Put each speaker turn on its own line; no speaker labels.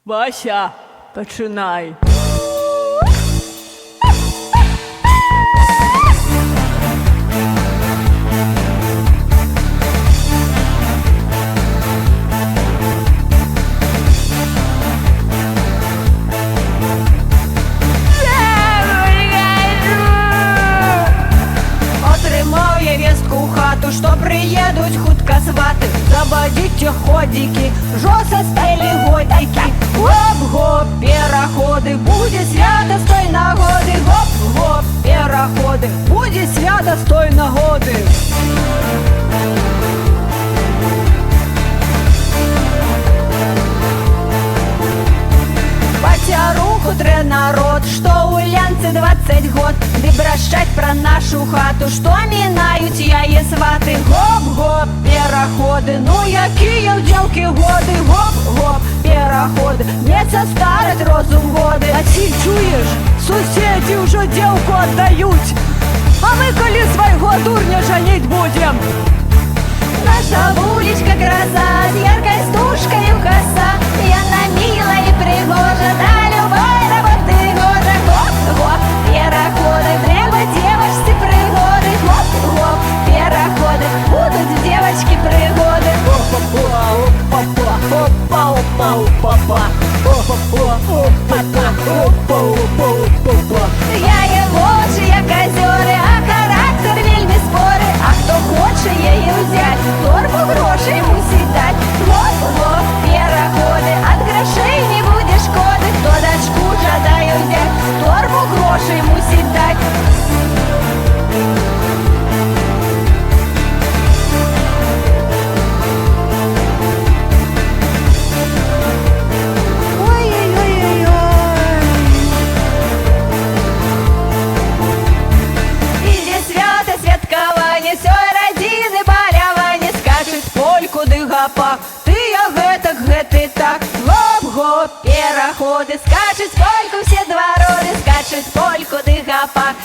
Вася, починай.
Отримав я вестку в хату, що приїдуть хутко свати. Заводите ходики, жо стелі годики. Гоп-гоп, переходи, буде свято з той нагоди. Гоп-гоп, переходи, буде свято з той нагоди. Руку тре народ, что у Ленцы 20 год. Ды брашать про нашу хату, что минают яе сваты. Гоп-гоп, переходы, ну якие ў дзелкі годы. Гоп-гоп, переходы, не состарить розум годы.
А ти чуєш? Сусіди вже дівку віддають. А ми коли свого дурня жаліть будем?
Наша вуличка гроза, с яркой стужкой коса. Я на мила и пригожа, да любой работы гожа. Гоп-гоп, переходы, треба девочки пригоды. Гоп-гоп, переходы, будут девочки пригоды. Я его же, я козёры, а характер вельми споры. А хто хоче її взять, торбу грошей мусить дать. Гоп-гоп, переходи, от грошей не буде шкоди. Хто дочку жадає взять, торбу грошей мусить дать. Гэты так, гоп-гоп, переходы. Скачуть польку все двороды, скачуть польку ды гапак.